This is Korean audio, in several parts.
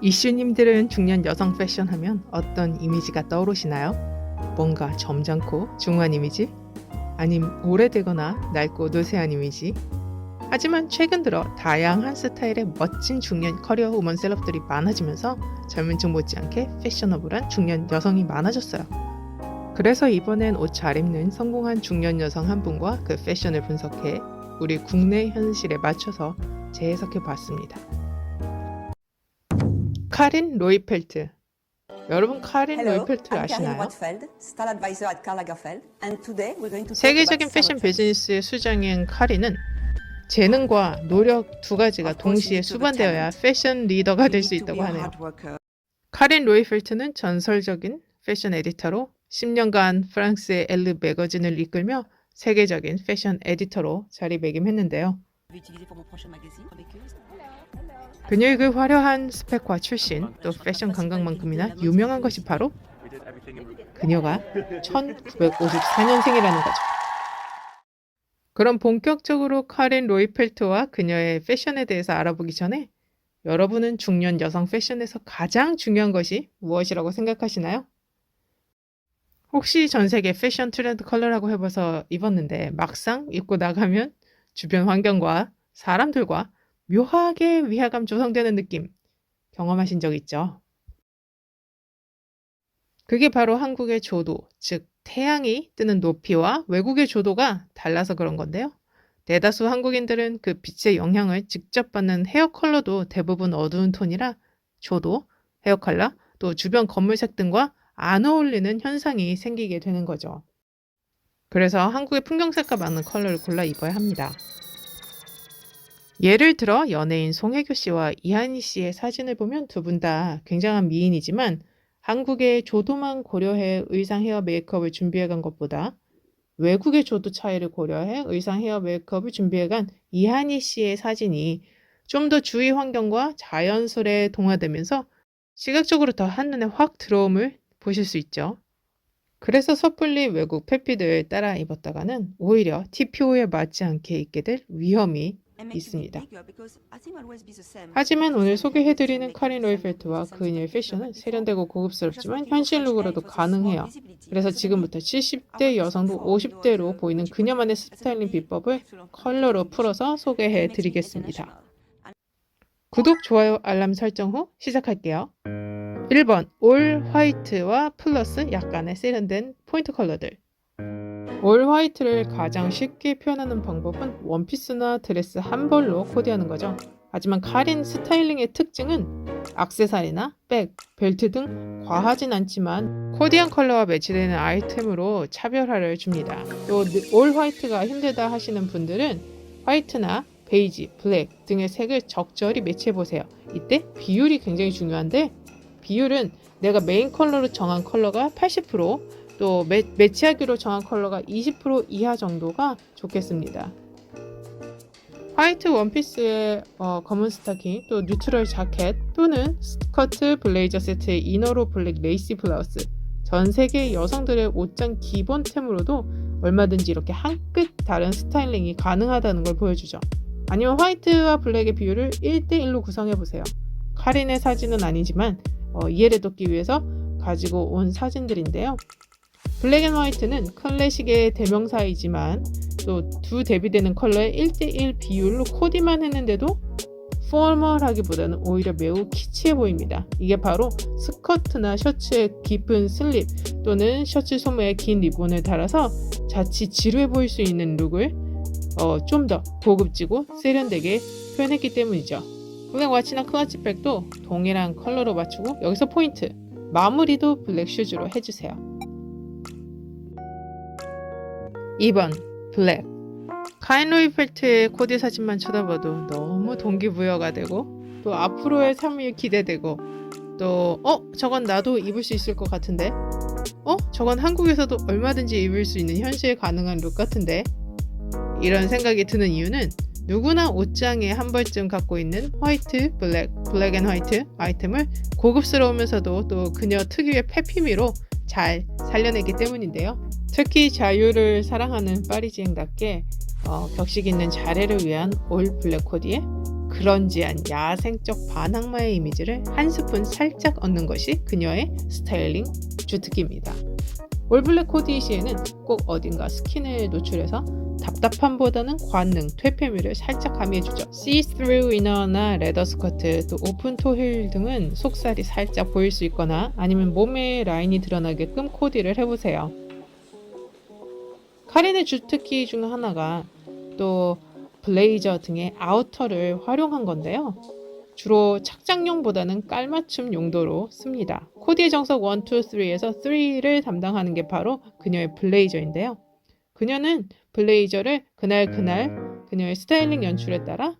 이슈님들은 중년 여성 패션 하면 어떤 이미지가 떠오르시나요? 뭔가 점잖고 중후한 이미지? 아님 오래되거나 낡고 노쇠한 이미지? 하지만 최근 들어 다양한 스타일의 멋진 중년 커리어 우먼 셀럽들이 많아지면서 젊은 층 못지않게 패셔너블한 중년 여성이 많아졌어요. 그래서 이번엔 옷 잘 입는 성공한 중년 여성 한 분과 그 패션을 분석해 우리 국내 현실에 맞춰서 재해석해 봤습니다. 카린 로이펠트. 여러분 카린 Hello, 로이펠트 I'm Karin 아시나요? Rothfeld, style advisor at Karl Lagerfeld, and today we're going to talk 세계적인 about 패션 summer trends. 비즈니스의 수장인 카린은 재능과 노력 두 가지가 동시에 수반되어야 패션 리더가 될 수 있다고 하네요. 카린 로이펠트는 전설적인 패션 에디터로 10년간 프랑스의 엘르 매거진을 이끌며 세계적인 패션 에디터로 자리매김했는데요. 그녀의 그 화려한 스펙과 출신, 또 패션 감각만큼이나 유명한 것이 바로 그녀가 1954년생이라는 거죠. 그럼 본격적으로 카린 로이펠트와 그녀의 패션에 대해서 알아보기 전에 여러분은 중년 여성 패션에서 가장 중요한 것이 무엇이라고 생각하시나요? 혹시 전 세계 패션 트렌드 컬러라고 해봐서 입었는데 막상 입고 나가면 주변 환경과 사람들과 묘하게 위화감 조성되는 느낌 경험하신 적 있죠? 그게 바로 한국의 조도, 즉 태양이 뜨는 높이와 외국의 조도가 달라서 그런 건데요. 대다수 한국인들은 그 빛의 영향을 직접 받는 헤어 컬러도 대부분 어두운 톤이라 조도, 헤어 컬러, 또 주변 건물색 등과 안 어울리는 현상이 생기게 되는 거죠. 그래서 한국의 풍경색과 맞는 컬러를 골라 입어야 합니다. 예를 들어 연예인 송혜교 씨와 이한희 씨의 사진을 보면 두 분 다 굉장한 미인이지만 한국의 조도만 고려해 의상 헤어 메이크업을 준비해간 것보다 외국의 조도 차이를 고려해 의상 헤어 메이크업을 준비해간 이한희 씨의 사진이 좀 더 주위 환경과 자연스레 동화되면서 시각적으로 더 한눈에 확 들어옴을 보실 수 있죠. 그래서 섣불리 외국 패피들 따라 입었다가는 오히려 TPO에 맞지 않게 입게 될 위험이 있습니다. 하지만 오늘 소개해드리는 카린 로이펠트와 그녀의 패션은 세련되고 고급스럽지만 현실룩으로도 가능해요. 그래서 지금부터 70대 여성도 50대로 보이는 그녀만의 스타일링 비법을 컬러로 풀어서 소개해드리겠습니다. 구독, 좋아요, 알람 설정 후 시작할게요. 1번 올 화이트와 플러스 약간의 세련된 포인트 컬러들. 올 화이트를 가장 쉽게 표현하는 방법은 원피스나 드레스 한 벌로 코디하는 거죠. 하지만 카린 스타일링의 특징은 액세서리나 백, 벨트 등 과하진 않지만 코디한 컬러와 매치되는 아이템으로 차별화를 줍니다. 또 올 화이트가 힘들다 하시는 분들은 화이트나 베이지, 블랙 등의 색을 적절히 매치해보세요. 이때 비율이 굉장히 중요한데 비율은 내가 메인 컬러로 정한 컬러가 80%, 또 매치하기로 정한 컬러가 20% 이하 정도가 좋겠습니다. 화이트 원피스에 검은 스타킹, 또 뉴트럴 자켓 또는 스커트, 블레이저 세트의 이너로 블랙 레이시 블라우스, 전 세계 여성들의 옷장 기본템으로도 얼마든지 이렇게 한 끗 다른 스타일링이 가능하다는 걸 보여주죠. 아니면 화이트와 블랙의 비율을 1대1로 구성해보세요. 카린의 사진은 아니지만 이해를 돕기 위해서 가지고 온 사진들인데요. 블랙 앤 화이트는 클래식의 대명사이지만 또 두 대비되는 컬러의 1대1 비율로 코디만 했는데도 포멀하기보다는 오히려 매우 키치해 보입니다. 이게 바로 스커트나 셔츠의 깊은 슬립 또는 셔츠 소매에 긴 리본을 달아서 자칫 지루해 보일 수 있는 룩을 좀 더 고급지고 세련되게 표현했기 때문이죠. 블랙 와치나 클러치백도 동일한 컬러로 맞추고 여기서 포인트! 마무리도 블랙 슈즈로 해주세요. 2번 블랙. 카린 로이펠트의 코디 사진만 쳐다봐도 너무 동기부여가 되고 또 앞으로의 삶이 기대되고 또 저건 나도 입을 수 있을 것 같은데 저건 한국에서도 얼마든지 입을 수 있는 현실 가능한 룩 같은데 이런 생각이 드는 이유는 누구나 옷장에 한 벌쯤 갖고 있는 화이트, 블랙 앤 화이트 아이템을 고급스러우면서도 또 그녀 특유의 페피미로 잘 살려냈기 때문인데요. 특히 자유를 사랑하는 파리지앵답게 격식 있는 자례를 위한 올 블랙 코디에 그런지한 야생적 반항마의 이미지를 한 스푼 살짝 얻는 것이 그녀의 스타일링 주특기입니다. 올블랙 코디 시에는 꼭 어딘가 스킨을 노출해서 답답함보다는 관능, 퇴폐미를 살짝 가미해주죠. see-through 이너나 레더 스커트, 또 오픈 토힐 등은 속살이 살짝 보일 수 있거나 아니면 몸의 라인이 드러나게끔 코디를 해보세요. 카린의 주특기 중 하나가 또 블레이저 등의 아우터를 활용한 건데요. 주로 착장용보다는 깔맞춤 용도로 씁니다. 코디의 정석 1, 2, 3에서 3를 담당하는 게 바로 그녀의 블레이저인데요. 그녀는 블레이저를 그날 그녀의 스타일링 연출에 따라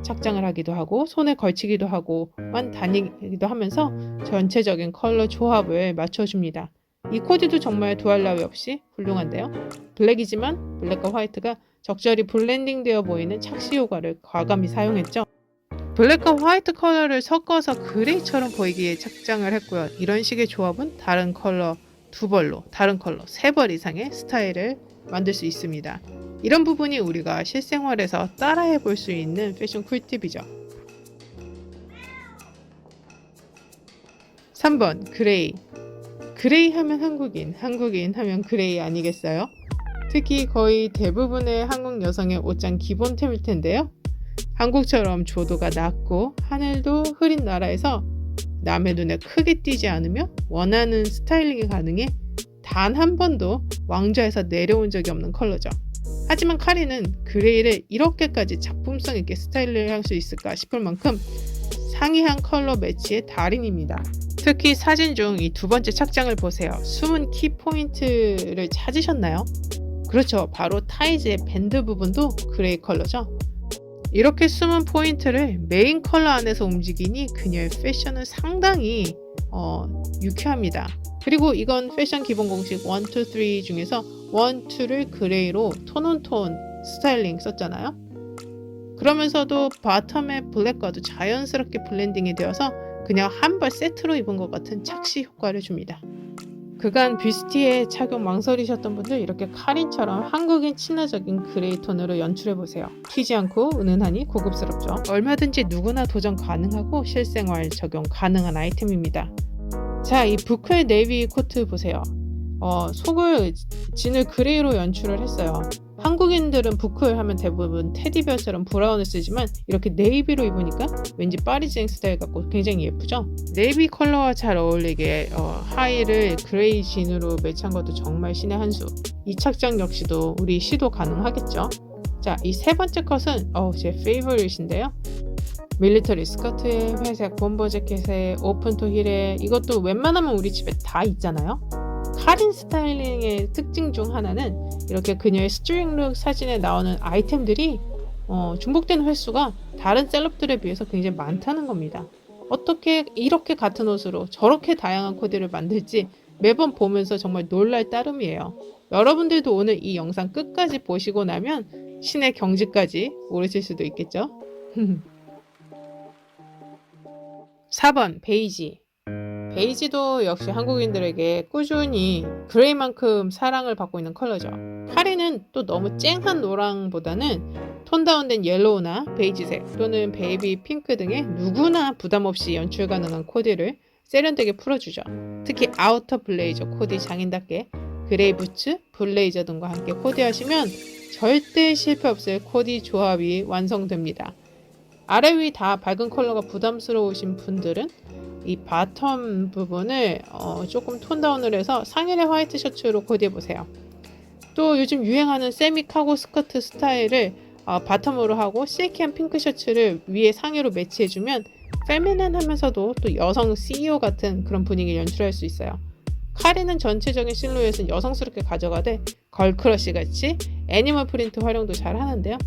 착장을 하기도 하고 손에 걸치기도 하고만 다니기도 하면서 전체적인 컬러 조합을 맞춰줍니다. 이 코디도 정말 두할 나위 없이 훌륭한데요. 블랙이지만 블랙과 화이트가 적절히 블렌딩 되어 보이는 착시 효과를 과감히 사용했죠. 블랙과 화이트 컬러를 섞어서 그레이처럼 보이기에 착장을 했고요. 이런 식의 조합은 다른 컬러 2벌로 다른 컬러 3벌 이상의 스타일을 만들 수 있습니다. 이런 부분이 우리가 실생활에서 따라해 볼 수 있는 패션 꿀팁이죠. 3번 그레이. 그레이 하면 한국인 하면 그레이 아니겠어요? 특히 거의 대부분의 한국 여성의 옷장 기본템일 텐데요. 한국처럼 조도가 낮고 하늘도 흐린 나라에서 남의 눈에 크게 띄지 않으며 원하는 스타일링이 가능해 단 한 번도 왕좌에서 내려온 적이 없는 컬러죠. 하지만 카린은 그레이를 이렇게까지 작품성 있게 스타일을 할 수 있을까 싶을 만큼 상이한 컬러 매치의 달인입니다. 특히 사진 중 이 두 번째 착장을 보세요. 숨은 키포인트를 찾으셨나요? 그렇죠. 바로 타이즈의 밴드 부분도 그레이 컬러죠. 이렇게 숨은 포인트를 메인 컬러 안에서 움직이니 그녀의 패션은 상당히 유쾌합니다. 그리고 이건 패션 기본 공식 1, 2, 3 중에서 1, 2를 그레이로 톤온톤 스타일링 썼잖아요. 그러면서도 바텀의 블랙과도 자연스럽게 블렌딩이 되어서 그냥 한 벌 세트로 입은 것 같은 착시 효과를 줍니다. 그간 뷰스티에 착용 망설이셨던 분들 이렇게 카린처럼 한국인 친화적인 그레이 톤으로 연출해보세요. 튀지 않고 은은하니 고급스럽죠. 얼마든지 누구나 도전 가능하고 실생활 적용 가능한 아이템입니다. 자, 이 부클 네이비 코트 보세요. 속을 진을 그레이로 연출을 했어요. 한국인들은 부클 하면 대부분 테디베어처럼 브라운을 쓰지만 이렇게 네이비로 입으니까 왠지 파리지앵 스타일 같고 굉장히 예쁘죠? 네이비 컬러와 잘 어울리게 하의를 그레이 진으로 매치한 것도 정말 신의 한 수. 이 착장 역시도 우리 시도 가능하겠죠? 자, 이 세 번째 컷은 제 페이버릿인데요. 밀리터리 스커트에 회색 bomber 재킷에 오픈토 힐에 이것도 웬만하면 우리 집에 다 있잖아요. 카린 스타일링의 특징 중 하나는 이렇게 그녀의 스트링룩 사진에 나오는 아이템들이 중복되는 횟수가 다른 셀럽들에 비해서 굉장히 많다는 겁니다. 어떻게 이렇게 같은 옷으로 저렇게 다양한 코디를 만들지 매번 보면서 정말 놀랄 따름이에요. 여러분들도 오늘 이 영상 끝까지 보시고 나면 신의 경지까지 오르실 수도 있겠죠? 4번 베이지. 베이지도 역시 한국인들에게 꾸준히 그레이만큼 사랑을 받고 있는 컬러죠. 카린은 또 너무 쨍한 노랑보다는 톤 다운된 옐로우나 베이지색 또는 베이비 핑크 등의 누구나 부담없이 연출 가능한 코디를 세련되게 풀어주죠. 특히 아우터 블레이저 코디 장인답게 그레이 부츠, 블레이저 등과 함께 코디하시면 절대 실패 없을 코디 조합이 완성됩니다. 아래 위 다 밝은 컬러가 부담스러우신 분들은 이 바텀 부분을 조금 톤 다운을 해서 상의를 화이트 셔츠로 코디해보세요. 또 요즘 유행하는 세미 카고 스커트 스타일을 바텀으로 하고 실키한 핑크 셔츠를 위에 상의로 매치해주면 페미닌하면서도 또 여성 CEO 같은 그런 분위기를 연출할 수 있어요. 카린은 전체적인 실루엣은 여성스럽게 가져가되 걸크러쉬 같이 애니멀 프린트 활용도 잘 하는데요.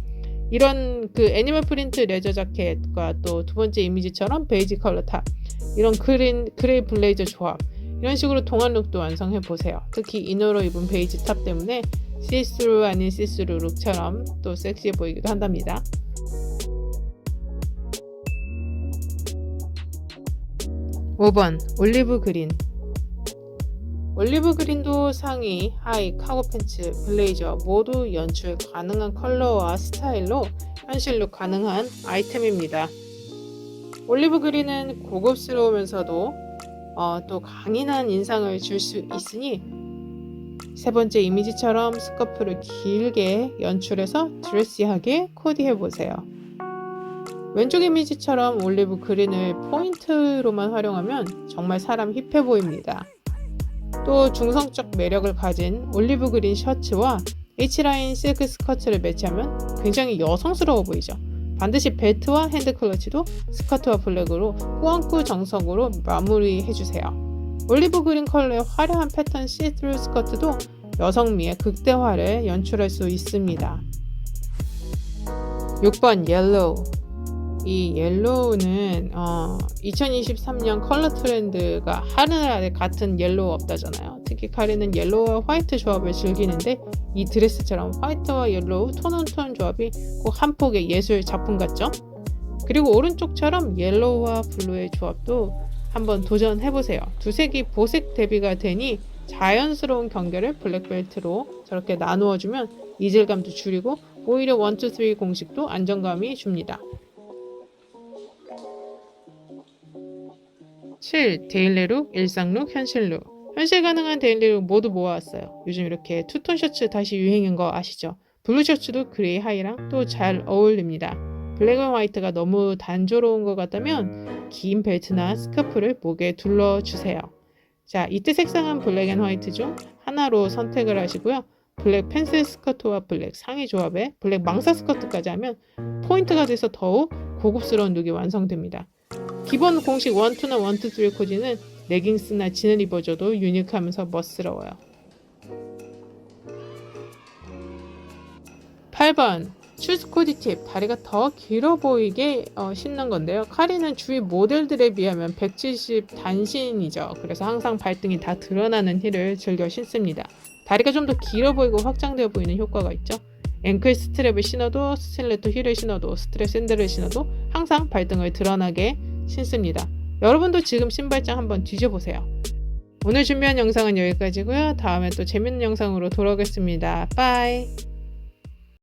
이런 그 애니멀 프린트 레저 자켓과 또 두 번째 이미지처럼 베이지 컬러 탑, 이런 그레이 블레이저 조합, 이런 식으로 동안 룩도 완성해 보세요. 특히 이너로 입은 베이지 탑 때문에 시스루 아닌 시스루 룩처럼 또 섹시해 보이기도 한답니다. 5번 올리브 그린. 올리브 그린도 상의, 하의, 카고 팬츠, 블레이저 모두 연출 가능한 컬러와 스타일로 현실룩 가능한 아이템입니다. 올리브 그린은 고급스러우면서도 또 강인한 인상을 줄 수 있으니 세 번째 이미지처럼 스커프를 길게 연출해서 드레시하게 코디해보세요. 왼쪽 이미지처럼 올리브 그린을 포인트로만 활용하면 정말 사람 힙해 보입니다. 또 중성적 매력을 가진 올리브 그린 셔츠와 H라인 실크 스커트를 매치하면 굉장히 여성스러워 보이죠. 반드시 벨트와 핸드 클러치도 스커트와 블랙으로 꾸안꾸 정석으로 마무리해주세요. 올리브 그린 컬러의 화려한 패턴 시트루 스커트도 여성미의 극대화를 연출할 수 있습니다. 6번 옐로우. 이 옐로우는 2023년 컬러 트렌드가 하늘아래 같은 옐로우 없다잖아요. 특히 카리는 옐로우와 화이트 조합을 즐기는데 이 드레스처럼 화이트와 옐로우 톤온톤 조합이 꼭 한 폭의 예술 작품 같죠? 그리고 오른쪽처럼 옐로우와 블루의 조합도 한번 도전해보세요. 두 색이 보색 대비가 되니 자연스러운 경계를 블랙벨트로 저렇게 나누어주면 이질감도 줄이고 오히려 1, 2, 3 공식도 안정감이 줍니다. 7. 데일리룩, 일상룩, 현실룩. 현실 가능한 데일리룩 모두 모아왔어요. 요즘 이렇게 투톤 셔츠 다시 유행인 거 아시죠? 블루 셔츠도 그레이 하이랑 또 잘 어울립니다. 블랙 앤 화이트가 너무 단조로운 것 같다면 긴 벨트나 스카프를 목에 둘러주세요. 자, 이때 색상은 블랙 앤 화이트 중 하나로 선택을 하시고요. 블랙 펜슬 스커트와 블랙 상의 조합에 블랙 망사 스커트까지 하면 포인트가 돼서 더욱 고급스러운 룩이 완성됩니다. 기본 공식 1, 2나 1, 2, 3 코디는 레깅스나 진을 입어줘도 유니크하면서 멋스러워요. 8번 슈즈 코디 팁. 다리가 더 길어 보이게 신는 건데요. 카리는 주위 모델들에 비하면 170 단신이죠. 그래서 항상 발등이 다 드러나는 힐을 즐겨 신습니다. 다리가 좀 더 길어 보이고 확장되어 보이는 효과가 있죠. 앵클 스트랩을 신어도 스틸레토 힐을 신어도 스트랩 샌들을 신어도 항상 발등을 드러나게 신습니다. 여러분도 지금 신발장 한번 뒤져보세요. 오늘 준비한 영상은 여기까지고요. 다음에 또 재밌는 영상으로 돌아오겠습니다. 빠이.